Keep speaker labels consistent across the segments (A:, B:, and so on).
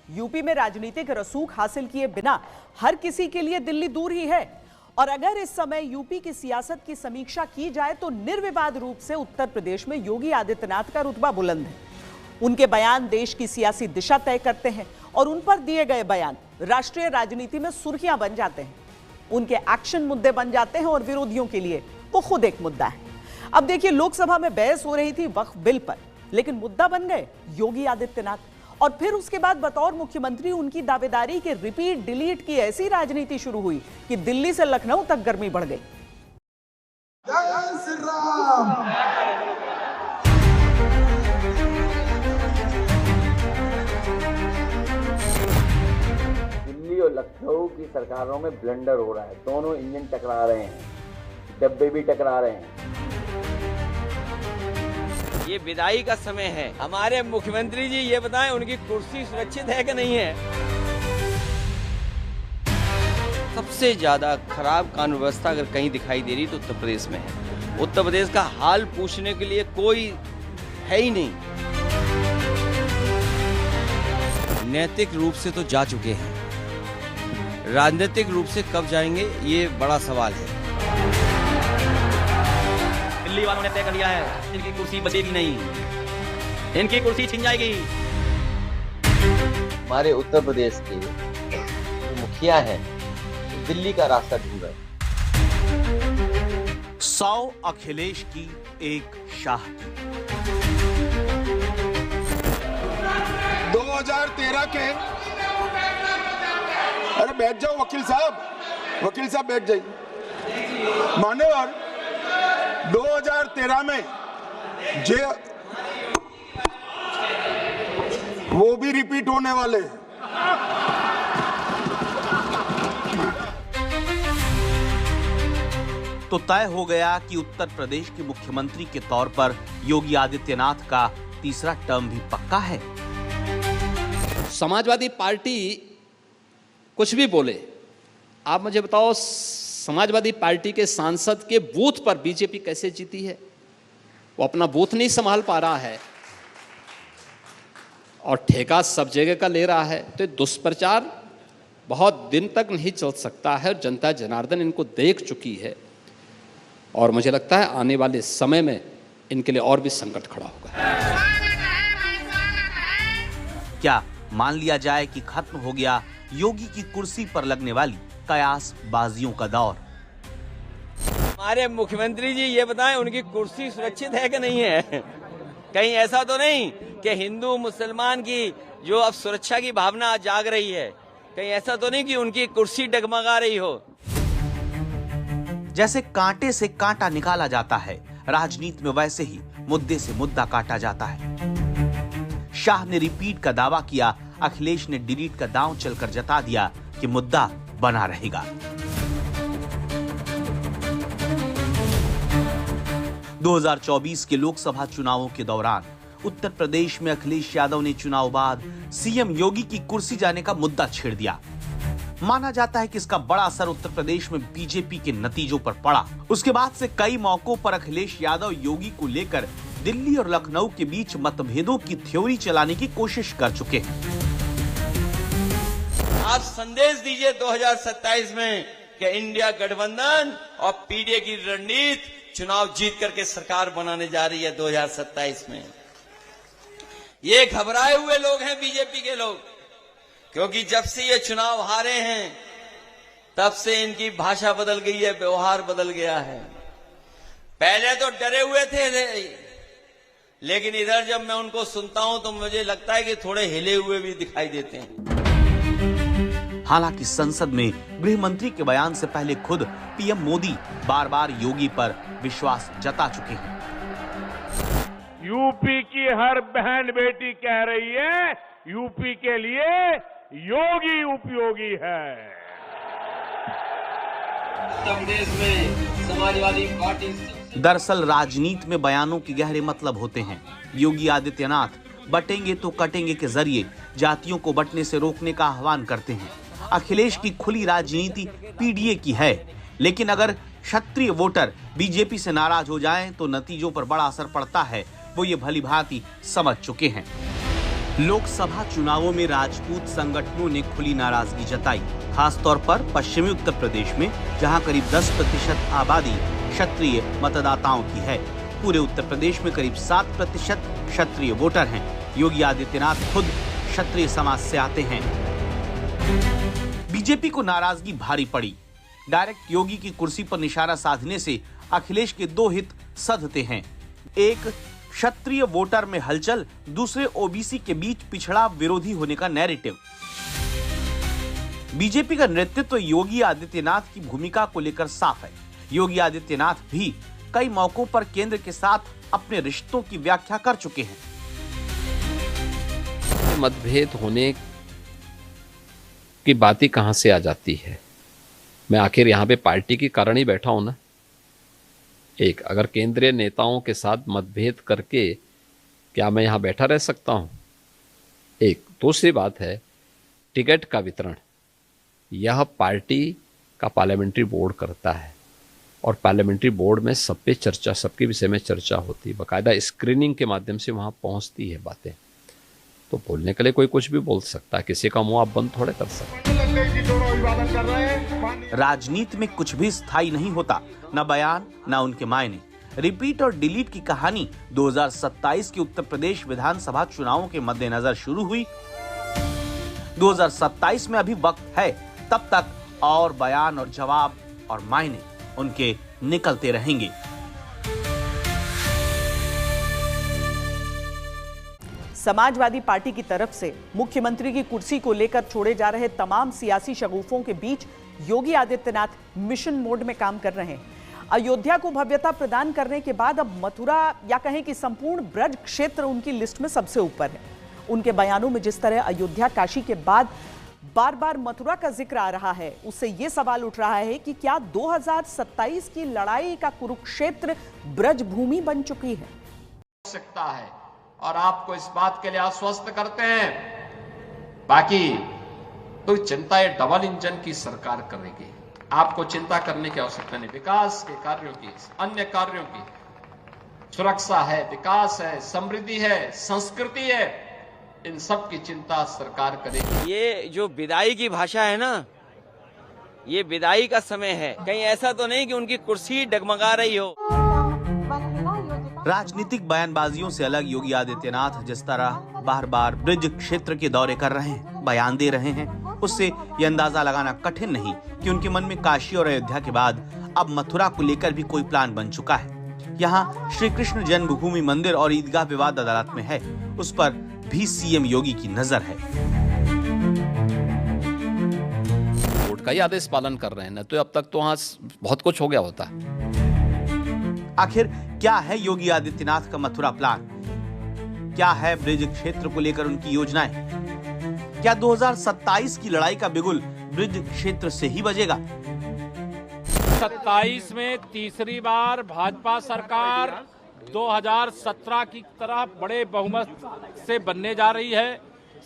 A: UP में राजनीतिक रसूख हासिल किए बिना हर किसी के लिए दिल्ली दूर ही है। और अगर इस समय यूपी की सियासत की समीक्षा की जाए तो निर्विवाद रूप से उत्तर प्रदेश में योगी आदित्यनाथ का रुतबा बुलंद है। उनके बयान देश की सियासी दिशा तय करते हैं और उन पर दिए गए बयान राष्ट्रीय राजनीति में सुर्खियां बन जाते हैं। उनके एक्शन मुद्दे बन जाते हैं और विरोधियों के लिए वो खुद एक मुद्दा है। अब देखिए, लोकसभा में बहस हो रही थी वक्फ बिल पर, लेकिन मुद्दा बन गए योगी आदित्यनाथ। और फिर उसके बाद बतौर मुख्यमंत्री उनकी दावेदारी के रिपीट डिलीट की ऐसी राजनीति शुरू हुई कि दिल्ली से लखनऊ तक गर्मी बढ़ गई।
B: जय श्री राम।
C: दिल्ली और लखनऊ की सरकारों में ब्लंडर हो रहा है। दोनों इंजन टकरा रहे हैं, डब्बे भी टकरा रहे हैं।
D: ये विदाई का समय है। हमारे मुख्यमंत्री जी ये बताएं, उनकी कुर्सी सुरक्षित है कि नहीं है? सबसे ज्यादा खराब कानून व्यवस्था अगर कहीं दिखाई दे रही तो उत्तर प्रदेश में है। उत्तर प्रदेश का हाल पूछने के लिए कोई है ही नहीं। नैतिक रूप से तो जा चुके हैं, राजनीतिक रूप से कब जाएंगे ये बड़ा सवाल है। दिल्ली वालों ने तय कर लिया है, इनकी कुर्सी बचेगी नहीं, इनकी कुर्सी छिन जाएगी।
C: हमारे उत्तर प्रदेश के मुखिया हैं, दिल्ली का रास्ता ढूंढ रहे हैं।
E: 100 अखिलेश की एक शाह की।
B: 2013 के, अरे बैठ जाओ वकील साहब बैठ जाइए। मान्यवर, 2013 में वो भी रिपीट होने वाले हैं।
E: तो तय हो गया कि उत्तर प्रदेश के मुख्यमंत्री के तौर पर योगी आदित्यनाथ का तीसरा टर्म भी पक्का है।
F: समाजवादी पार्टी कुछ भी बोले, आप मुझे बताओ, समाजवादी पार्टी के सांसद के बूथ पर बीजेपी कैसे जीती है? वो अपना बूथ नहीं संभाल पा रहा है और ठेका सब जगह का ले रहा है। तो दुष्प्रचार बहुत दिन तक नहीं चल सकता है और जनता जनार्दन इनको देख चुकी है और मुझे लगता है आने वाले समय में इनके लिए और भी संकट खड़ा होगा।
E: क्या मान लिया जाए कि खत्म हो गया योगी की कुर्सी पर लगने वाली कयास बाजियों का दौर?
D: हमारे मुख्यमंत्री जी ये बताएं, उनकी कुर्सी सुरक्षित है कि नहीं है? कहीं ऐसा तो नहीं कि हिंदू मुसलमान की जो अब सुरक्षा की भावना जाग रही है, कहीं ऐसा तो नहीं कि उनकी कुर्सी डगमगा रही हो?
E: जैसे कांटे से कांटा निकाला जाता है, राजनीति में वैसे ही मुद्दे से मुद्दा काटा जाता है। शाह ने रिपीट का दावा किया, अखिलेश ने डिलीट का दांव चलकर जता दिया कि मुद्दा बना रहेगा। 2024 के लोकसभा चुनावों के दौरान उत्तर प्रदेश में अखिलेश यादव ने चुनाव बाद सीएम योगी की कुर्सी जाने का मुद्दा छेड़ दिया। माना जाता है कि इसका बड़ा असर उत्तर प्रदेश में बीजेपी के नतीजों पर पड़ा। उसके बाद से कई मौकों पर अखिलेश यादव योगी को लेकर दिल्ली और लखनऊ के बीच मतभेदों की थ्योरी चलाने की कोशिश कर चुके हैं।
D: आप संदेश दीजिए 2027 में कि इंडिया गठबंधन और पीडीए की रणनीति चुनाव जीत करके सरकार बनाने जा रही है 2027 में। ये घबराए हुए लोग हैं बीजेपी के लोग, क्योंकि जब से ये चुनाव हारे हैं तब से इनकी भाषा बदल गई है, व्यवहार बदल गया है। पहले तो डरे हुए थे, लेकिन इधर जब मैं उनको सुनता हूं तो मुझे लगता है कि थोड़े हिले हुए भी दिखाई देते हैं।
E: हालांकि संसद में गृह मंत्री के बयान से पहले खुद पीएम मोदी बार बार योगी पर विश्वास जता चुके हैं।
G: यूपी की हर बहन बेटी कह रही है, यूपी के लिए योगी उपयोगी है।
D: उत्तर प्रदेश में समाजवादी पार्टी,
E: दरअसल राजनीति में बयानों के गहरे मतलब होते हैं। योगी आदित्यनाथ बटेंगे तो कटेंगे के जरिए जातियों को बंटने से रोकने का आह्वान करते हैं। अखिलेश की खुली राजनीति पीडीए की है, लेकिन अगर क्षत्रिय वोटर बीजेपी से नाराज हो जाएं तो नतीजों पर बड़ा असर पड़ता है। वो ये भली भांति समझ चुके हैं। लोकसभा चुनावों में राजपूत संगठनों ने खुली नाराजगी जताई, खासतौर पर पश्चिमी उत्तर प्रदेश में, जहां करीब 10% आबादी क्षत्रिय मतदाताओं की है। पूरे उत्तर प्रदेश में करीब 7% क्षत्रिय वोटर हैं। योगी आदित्यनाथ खुद क्षत्रिय समाज से आते हैं। बीजेपी को नाराजगी भारी पड़ी। डायरेक्ट योगी की कुर्सी पर निशाना साधने से अखिलेश के दो हित सधते हैं। एक, क्षत्रिय वोटर में हलचल, दूसरे ओबीसी के बीच पिछड़ा विरोधी होने का नैरेटिव। बीजेपी का नेतृत्व योगी आदित्यनाथ की भूमिका को लेकर साफ है। योगी आदित्यनाथ भी कई मौकों पर केंद्र के साथ अपने रिश्तों की व्याख्या कर चुके हैं।
F: मतभेद होने की बात ही कहां से आ जाती है? मैं आखिर यहां पे पार्टी के कारण ही बैठा हूं ना। एक, अगर केंद्रीय नेताओं के साथ मतभेद करके क्या मैं यहां बैठा रह सकता हूं? एक, दूसरी बात है टिकट का वितरण। यह पार्टी का पार्लियामेंट्री बोर्ड करता है और पार्लियामेंट्री बोर्ड में सब पे चर्चा, सबके विषय में चर्चा होती है, बाकायदा स्क्रीनिंग के माध्यम से वहां पहुंचती है बातें। तो बोलने के लिए कोई कुछ भी बोल सकता है, किसी का मुंह आप बंद थोड़े कर सकते।
E: राजनीति में कुछ भी स्थायी नहीं होता, न बयान न उनके मायने। रिपीट और डिलीट की कहानी 2027 के उत्तर प्रदेश विधानसभा चुनावों के मद्देनजर शुरू हुई। 2027 में अभी वक्त है, तब तक और बयान और जवाब और मायने उनके निकलते रहेंगे।
A: समाजवादी पार्टी की तरफ से मुख्यमंत्री की कुर्सी को लेकर छोड़े जा रहे तमाम सियासी शगुफों के बीच योगी आदित्यनाथ मिशन मोड में काम कर रहे हैं। अयोध्या को भव्यता प्रदान करने के बाद अब मथुरा या कहें कि संपूर्ण ब्रज क्षेत्र उनकी लिस्ट में सबसे ऊपर है। उनके बयानों में जिस तरह अयोध्या काशी के बाद बार बार मथुरा का जिक्र आ रहा है, उससे यह सवाल उठ रहा है कि क्या 2027 की लड़ाई का कुरुक्षेत्र ब्रज भूमि बन चुकी है?
H: सकता है और आपको इस बात के लिए आश्वस्त करते हैं। बाकी तो चिंता ये डबल इंजन की सरकार करेगी। आपको चिंता करने की आवश्यकता नहीं। विकास के कार्यों की, अन्य कार्यों की, सुरक्षा है, विकास है, समृद्धि है, संस्कृति है, इन सब की चिंता सरकार करेगी।
D: ये जो विदाई की भाषा है ना, ये विदाई का समय है। कहीं ऐसा तो नहीं कि उनकी कुर्सी डगमगा रही हो।
E: राजनीतिक बयानबाजियों से अलग योगी आदित्यनाथ जिस तरह बार बार ब्रज क्षेत्र के दौरे कर रहे हैं, बयान दे रहे हैं, उससे यह अंदाजा लगाना कठिन नहीं कि उनके मन में काशी और अयोध्या के बाद अब मथुरा को लेकर भी कोई प्लान बन चुका है। यहाँ श्री कृष्ण जन्मभूमि मंदिर और ईदगाह विवाद अदालत में है, उस पर भी सीएम योगी की नजर है।
F: कोर्ट का ही आदेश पालन कर रहे हैं, न तो अब तक तो वहां बहुत कुछ हो गया होता।
E: आखिर क्या है योगी आदित्यनाथ का मथुरा प्लान? क्या है ब्रज क्षेत्र को लेकर उनकी योजनाएं? क्या 2027 की लड़ाई का बिगुल ब्रज क्षेत्र से ही बजेगा?
I: 27 में तीसरी बार भाजपा सरकार 2017 की तरह बड़े बहुमत से बनने जा रही है।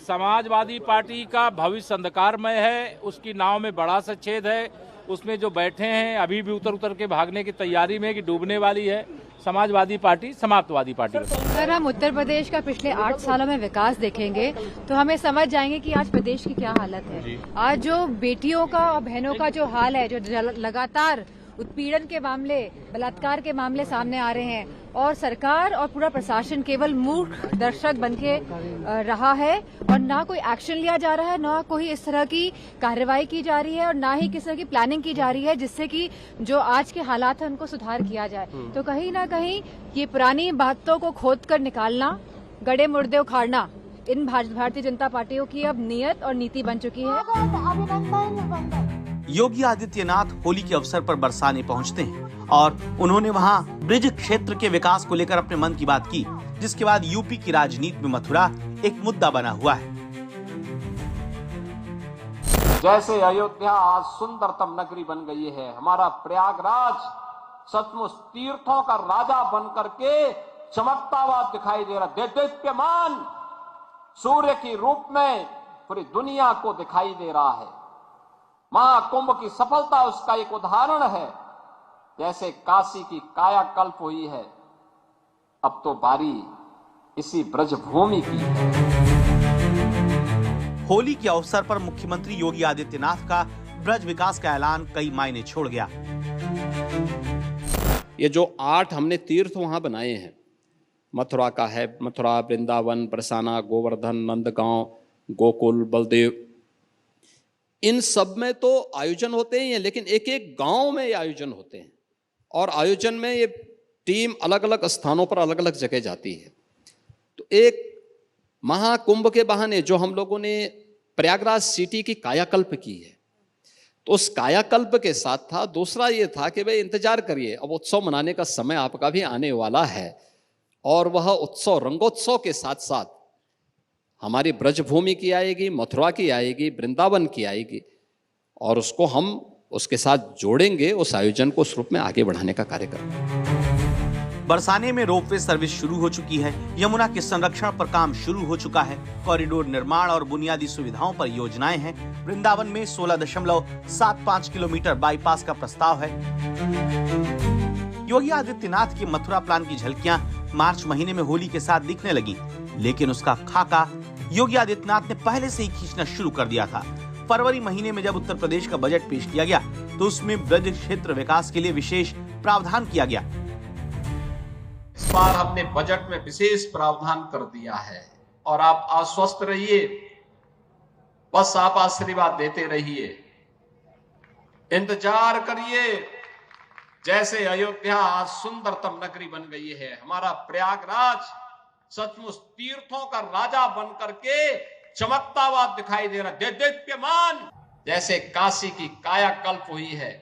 I: समाजवादी पार्टी का भविष्य अंधकारमय है, उसकी नाव में बड़ा सा छेद है। उसमें जो बैठे हैं अभी भी उतर के भागने की तैयारी में कि डूबने वाली है समाजवादी पार्टी, समाजवादी पार्टी।
J: अगर हम उत्तर प्रदेश का पिछले 8 सालों में विकास देखेंगे तो हमें समझ जाएंगे कि आज प्रदेश की क्या हालत है। आज जो बेटियों का और बहनों का जो हाल है, जो लगातार उत्पीड़न के मामले, बलात्कार के मामले सामने आ रहे हैं और सरकार और पूरा प्रशासन केवल मूर्ख दर्शक बनके रहा है और ना कोई एक्शन लिया जा रहा है, ना कोई इस तरह की कार्रवाई की जा रही है और ना ही किस तरह की प्लानिंग की जा रही है जिससे कि जो आज के हालात हैं उनको सुधार किया जाए। तो कहीं ना कहीं ये पुरानी बातों को खोद कर निकालना, गड़े मुर्दे उखाड़ना इन भारतीय जनता पार्टियों की अब नियत और नीति बन चुकी है।
E: योगी आदित्यनाथ होली के अवसर पर बरसाने पहुंचते हैं और उन्होंने वहां ब्रज क्षेत्र के विकास को लेकर अपने मन की बात की, जिसके बाद यूपी की राजनीति में मथुरा एक मुद्दा बना हुआ है।
H: जैसे अयोध्या आज सुंदरतम नगरी बन गई है, हमारा प्रयागराज सचमुच तीर्थों का राजा बन करके चमकता हुआ दिखाई दे रहा, देदीप्यमान सूर्य की रूप में पूरी दुनिया को दिखाई दे रहा है। महाकुंभ की सफलता उसका एक उदाहरण है। जैसे काशी की कायाकल्प हुई है, अब तो बारी इसी ब्रजभूमि की है।
E: होली के अवसर पर मुख्यमंत्री योगी आदित्यनाथ का ब्रज विकास का ऐलान कई मायने छोड़ गया।
F: ये जो 8 हमने तीर्थ वहां बनाए हैं, मथुरा का है, मथुरा, वृंदावन, बरसाना, गोवर्धन, नंदगांव, गोकुल, बलदेव, इन सब में तो आयोजन होते ही हैं, लेकिन एक एक गांव में ये आयोजन होते हैं और आयोजन में ये टीम अलग अलग स्थानों पर अलग अलग जगह जाती है। तो एक महाकुंभ के बहाने जो हम लोगों ने प्रयागराज सिटी की कायाकल्प की है, तो उस कायाकल्प के साथ था, दूसरा ये था कि भाई इंतजार करिए, अब उत्सव मनाने का समय आपका भी आने वाला है और वह उत्सव रंगोत्सव के साथ साथ हमारी ब्रजभूमि की आएगी, मथुरा की आएगी, वृंदावन की आएगी और उसको हम उसके साथ जोड़ेंगे, उस आयोजन को उस रूप में आगे बढ़ाने का कार्य करेंगे।
E: बरसाने में रोपवे सर्विस शुरू हो चुकी है, यमुना के संरक्षण पर काम शुरू हो चुका है, कॉरिडोर निर्माण और बुनियादी सुविधाओं पर योजनाएं हैं। वृंदावन में 16.75 किलोमीटर बाईपास का प्रस्ताव है। योगी आदित्यनाथ के मथुरा प्लान की झलकियां मार्च महीने में होली के साथ दिखने लगी, लेकिन उसका खाका योगी आदित्यनाथ ने पहले से ही खींचना शुरू कर दिया था। फरवरी महीने में जब उत्तर प्रदेश का बजट पेश किया गया तो उसमें ब्रज क्षेत्र विकास के लिए विशेष प्रावधान किया गया।
H: इस बार हमने बजट में विशेष प्रावधान कर दिया है और आप आश्वस्त रहिए, बस आप आशीर्वाद देते रहिए, इंतजार करिए। जैसे अयोध्या आज सुंदरतम नगरी बन गई है, हमारा प्रयागराज सचमुच तीर्थों का राजा बन करके चमकता हुआ दिखाई दे रहा, देदीप्यमान। जैसे काशी की कायाकल्प हुई है,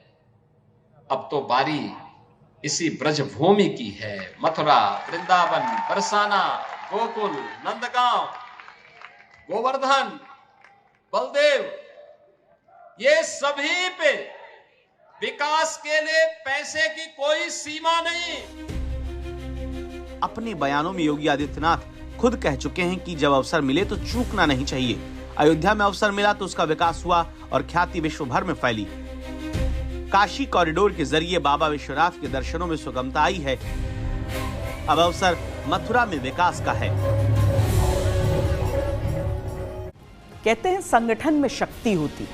H: अब तो बारी इसी ब्रजभूमि की है। मथुरा, वृंदावन, बरसाना, गोकुल, नंदगांव, गोवर्धन, बलदेव, ये सभी पे विकास के लिए पैसे की कोई सीमा नहीं।
E: अपने बयानों में योगी आदित्यनाथ खुद कह चुके हैं कि जब अवसर मिले तो चूकना नहीं चाहिए। अयोध्या में अवसर मिला तो उसका विकास हुआ और ख्याति विश्व भर में फैली। काशी कॉरिडोर के जरिए बाबा विश्वनाथ के दर्शनों में सुगमता आई है। अब अवसर मथुरा में विकास का है।
A: कहते हैं संगठन में शक्ति होती है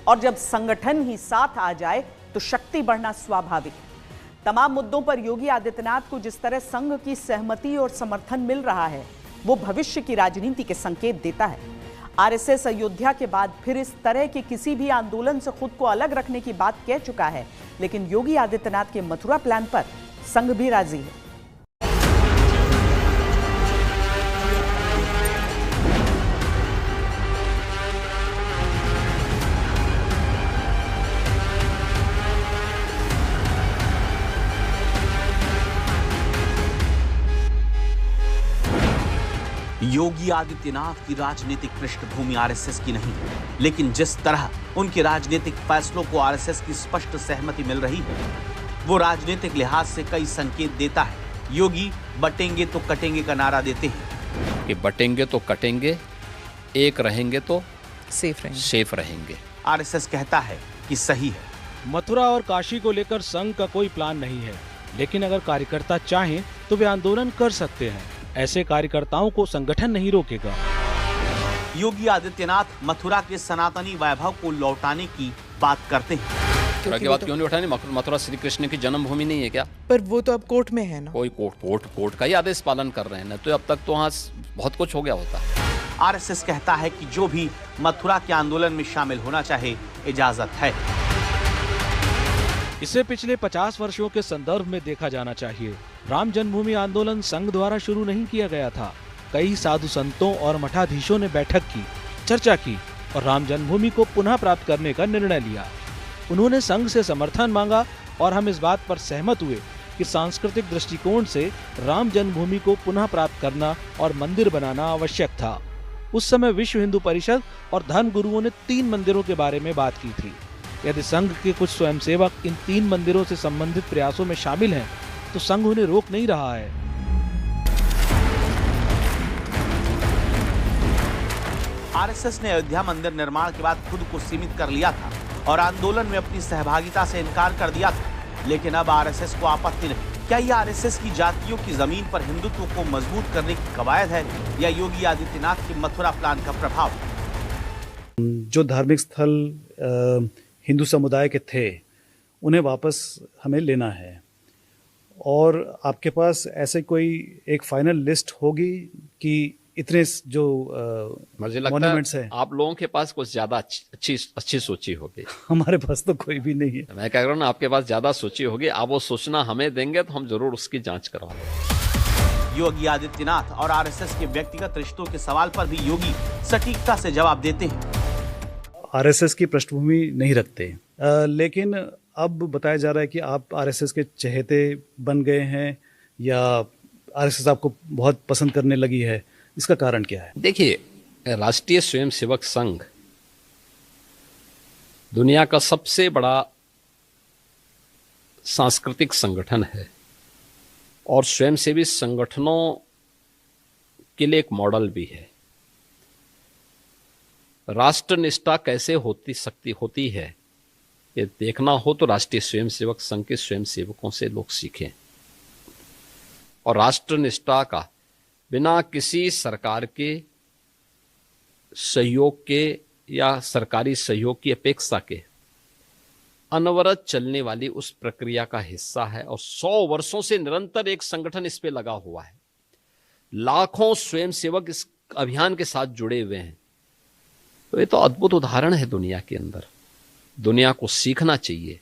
A: और जब संगठन ही साथ आ जाए तो शक्ति बढ़ना स्वाभाविक है। तमाम मुद्दों पर योगी आदित्यनाथ को जिस तरह संघ की सहमति और समर्थन मिल रहा है, वो भविष्य की राजनीति के संकेत देता है। आरएसएस अयोध्या के बाद फिर इस तरह के किसी भी आंदोलन से खुद को अलग रखने की बात कह चुका है, लेकिन योगी आदित्यनाथ के मथुरा प्लान पर संघ भी राजी है।
E: योगी आदित्यनाथ की राजनीतिक पृष्ठभूमि आरएसएस की नहीं, लेकिन जिस तरह उनके राजनीतिक फैसलों को आरएसएस की स्पष्ट सहमति मिल रही है, वो राजनीतिक लिहाज से कई संकेत देता है। योगी बटेंगे तो कटेंगे का नारा देते हैं
F: कि बटेंगे तो कटेंगे, एक रहेंगे तो सेफ रहेंगे।
E: आरएसएस कहता है कि सही है।
K: मथुरा और काशी को लेकर संघ का कोई प्लान नहीं है, लेकिन अगर कार्यकर्ता चाहें तो वे आंदोलन कर सकते हैं। ऐसे कार्यकर्ताओं को संगठन नहीं रोकेगा।
E: योगी आदित्यनाथ मथुरा के सनातनी वैभव को लौटाने की बात करते हैं।
F: मथुरा की बात क्यों नहीं उठानी? मथुरा श्री कृष्ण की जन्मभूमि नहीं है क्या?
L: पर वो तो अब कोर्ट में है ना।
F: कोई कोर्ट का ही आदेश पालन कर रहे हैं ना, तो अब तक तो वहाँ बहुत कुछ हो गया होता।
E: आरएसएस कहता है कि जो भी मथुरा के आंदोलन में शामिल होना चाहे, इजाजत है।
K: इसे पिछले 50 वर्षों के संदर्भ में देखा जाना चाहिए। राम जन्मभूमि आंदोलन संघ द्वारा शुरू नहीं किया गया था। कई साधु संतों और मठाधीशों ने बैठक की, चर्चा की और राम जन्मभूमि को पुनः प्राप्त करने का निर्णय लिया। उन्होंने संघ से समर्थन मांगा और हम इस बात पर सहमत हुए कि सांस्कृतिक दृष्टिकोण से राम जन्मभूमि को पुनः प्राप्त करना और मंदिर बनाना आवश्यक था। उस समय विश्व हिंदू परिषद और धर्म गुरुओं ने 3 मंदिरों के बारे में बात की थी। यदि संघ के कुछ स्वयंसेवक इन 3 मंदिरों से संबंधित प्रयासों में शामिल हैं, तो संघ उन्हें रोक नहीं रहा है।
E: आरएसएस ने अयोध्या मंदिर निर्माण के बाद खुद को सीमित कर लिया था और आंदोलन में अपनी सहभागिता से इनकार कर दिया था, लेकिन अब आरएसएस को आपत्ति नहीं। क्या यह आरएसएस की जातियों की जमीन पर हिंदुत्व को मजबूत करने की कवायद है या योगी आदित्यनाथ के मथुरा प्लान का प्रभाव?
M: जो धार्मिक स्थल हिंदू समुदाय के थे उन्हें वापस हमें लेना है, और आपके पास ऐसे कोई एक फाइनल लिस्ट होगी कि इतने जो
F: मुझे लगता
M: मॉन्यूमेंट्स
F: है आप लोगों के पास कुछ ज्यादा अच्छी सोची होगी।
M: हमारे पास तो कोई भी नहीं है।
F: मैं कह रहा हूँ ना, आपके पास ज्यादा सोची होगी। आप वो सूचना हमें देंगे तो हम जरूर उसकी जांच करवाएंगे।
E: योगी आदित्यनाथ और आरएसएस के व्यक्तिगत रिश्तों के सवाल पर भी योगी सटीकता से जवाब देते हैं।
M: आरएसएस की पृष्ठभूमि नहीं रखते, लेकिन अब बताया जा रहा है कि आप आरएसएस के चहेते बन गए हैं या आरएसएस आपको बहुत पसंद करने लगी है। इसका कारण क्या है?
F: देखिए, राष्ट्रीय स्वयंसेवक संघ दुनिया का सबसे बड़ा सांस्कृतिक संगठन है और स्वयंसेवी संगठनों के लिए एक मॉडल भी है। राष्ट्रनिष्ठा कैसे होती है ये देखना हो तो राष्ट्रीय स्वयंसेवक संघ के स्वयंसेवकों से लोग सीखें। और राष्ट्रनिष्ठा का बिना किसी सरकार के सहयोग के या सरकारी सहयोग की अपेक्षा के अनवरत चलने वाली उस प्रक्रिया का हिस्सा है और 100 वर्षों से निरंतर एक संगठन इस पे लगा हुआ है। लाखों स्वयंसेवक इस अभियान के साथ जुड़े हुए हैं। तो ये तो अद्भुत उदाहरण है दुनिया के अंदर, दुनिया को सीखना चाहिए।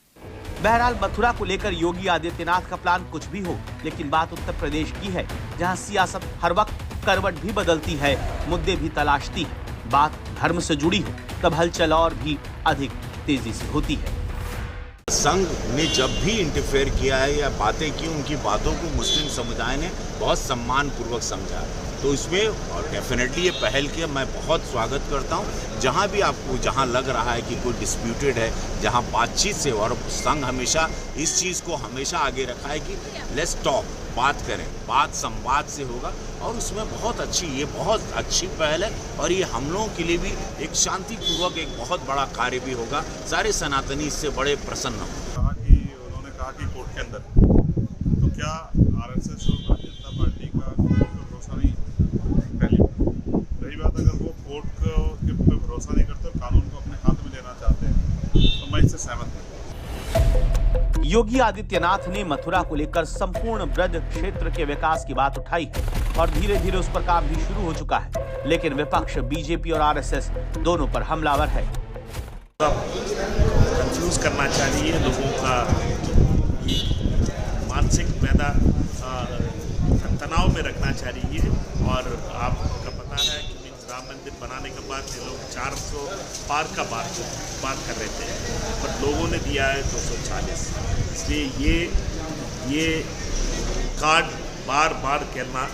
E: बहरहाल मथुरा को लेकर योगी आदित्यनाथ का प्लान कुछ भी हो, लेकिन बात उत्तर प्रदेश की है, जहां सियासत हर वक्त करवट भी बदलती है, मुद्दे भी तलाशती है। बात धर्म से जुड़ी हो तब हलचल और भी अधिक तेजी से होती है।
N: संघ ने जब भी इंटरफेयर किया है या बातें की, उनकी बातों को मुस्लिम समुदाय ने बहुत सम्मान पूर्वक समझा। तो इसमें और डेफिनेटली ये पहल की मैं बहुत स्वागत करता हूँ। जहाँ भी आपको जहाँ लग रहा है कि कोई डिस्प्यूटेड है, जहाँ बातचीत से, और संघ हमेशा इस चीज़ को हमेशा आगे रखा है कि लेट्स टॉक, बात करें, बात संवाद से होगा। और उसमें बहुत अच्छी पहल है और ये हम लोगों के लिए भी एक शांतिपूर्वक एक बहुत बड़ा कार्य भी होगा। सारे सनातनी इससे बड़े प्रसन्न होंगे।
O: उन्होंने कहा कि कोर्ट के अंदर, तो क्या आरएसएस और भारतीय जनता पार्टी का कोर्ट पर भरोसा नहीं? पहली रही बात, अगर वो कोर्ट के पे भरोसा नहीं करते और कानून को अपने हाथ में लेना चाहते हैं तो मैं इससे सहमत नहीं।
E: योगी आदित्यनाथ ने मथुरा को लेकर संपूर्ण ब्रज क्षेत्र के विकास की बात उठाई और धीरे धीरे उस पर काम भी शुरू हो चुका है, लेकिन विपक्ष बीजेपी और आरएसएस दोनों पर हमलावर है।
O: कंफ्यूज करना चाहिए लोगों का, मानसिक तनाव में रखना चाहिए। और आपका पता है कि राम मंदिर बनाने के बाद ये लोग 400 पार का बात कर रहे थे, पर लोगों ने दिया है 240। इसलिए ये कार्ड बार बार कहना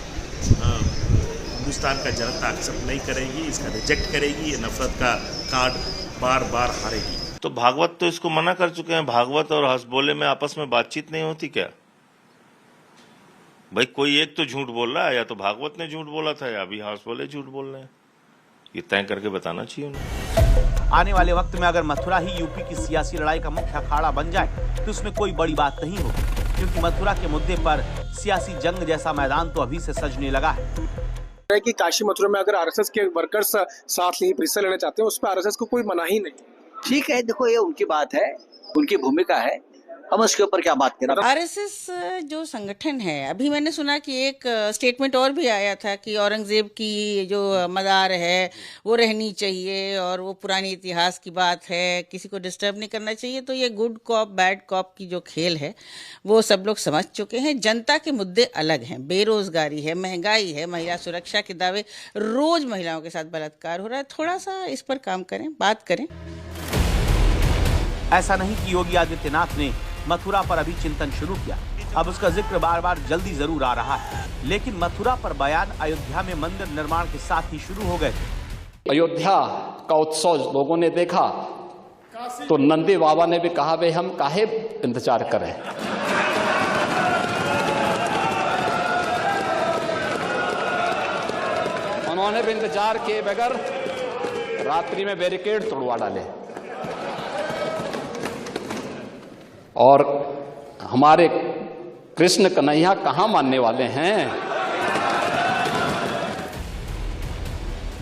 O: हिंदुस्तान का जनता एक्सेप्ट नहीं करेगी, इसका रिजेक्ट करेगी। ये नफरत का कार्ड बार बार हारेगी।
P: तो भागवत तो इसको मना कर चुके हैं। भागवत और हंसबोले में आपस में बातचीत नहीं होती क्या? भाई कोई एक तो झूठ बोल रहा है, या तो भागवत ने झूठ बोला था या अभी हंसबोले झूठ बोल रहे हैं। ये तय करके बताना चाहिए उन्हें।
E: आने वाले वक्त में अगर मथुरा ही यूपी की सियासी लड़ाई का मुख्य अखाड़ा बन जाए तो उसमें कोई बड़ी बात नहीं होगी, क्योंकि मथुरा के मुद्दे पर सियासी जंग जैसा मैदान तो अभी से सजने लगा है
Q: कि काशी मथुरा में अगर आरएसएस के वर्कर्स साथ हिस्सा लेना चाहते हैं, उस पर आरएसएस को कोई मना ही नहीं।
C: ठीक है, देखो ये उनकी बात है, उनकी भूमिका है, हम उसके ऊपर क्या बात करें।
R: आरएसएस जो संगठन है, अभी मैंने सुना कि एक स्टेटमेंट और भी आया था कि औरंगजेब की जो मज़ार है वो रहनी चाहिए और वो पुरानी इतिहास की बात है, किसी को डिस्टर्ब नहीं करना चाहिए। तो ये गुड कॉप बैड कॉप की जो खेल है वो सब लोग समझ चुके हैं। जनता के मुद्दे अलग हैं, बेरोजगारी है, महंगाई है, महिला सुरक्षा के दावे, रोज महिलाओं के साथ बलात्कार हो रहा है। थोड़ा सा इस पर काम करें, बात करें।
E: ऐसा नहीं कि योगी आदित्यनाथ ने मथुरा पर अभी चिंतन शुरू किया, अब उसका जिक्र बार बार जल्दी जरूर आ रहा है, लेकिन मथुरा पर बयान अयोध्या में मंदिर निर्माण के साथ ही शुरू हो गए थे।
F: अयोध्या का उत्सव लोगों ने देखा तो नंदी बाबा ने भी कहा, भाई हम काहे इंतजार करें। उन्होंने भी इंतजार किए बगैर रात्रि में बैरिकेड तोड़वा डाले और हमारे कृष्ण कन्हैया कहां मानने वाले हैं।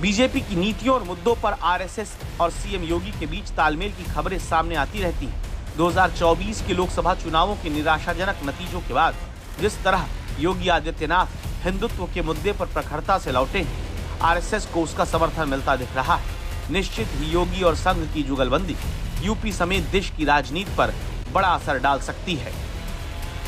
E: बीजेपी की नीतियों और मुद्दों पर आरएसएस और सीएम योगी के बीच तालमेल की खबरें सामने आती रहती हैं। 2024 के लोकसभा चुनावों के निराशाजनक नतीजों के बाद जिस तरह योगी आदित्यनाथ हिंदुत्व के मुद्दे पर प्रखरता से लौटे हैं, आरएसएस को उसका समर्थन मिलता दिख रहा है। निश्चित ही योगी और संघ की जुगलबंदी यूपी समेत देश की राजनीति पर बड़ा असर डाल सकती है।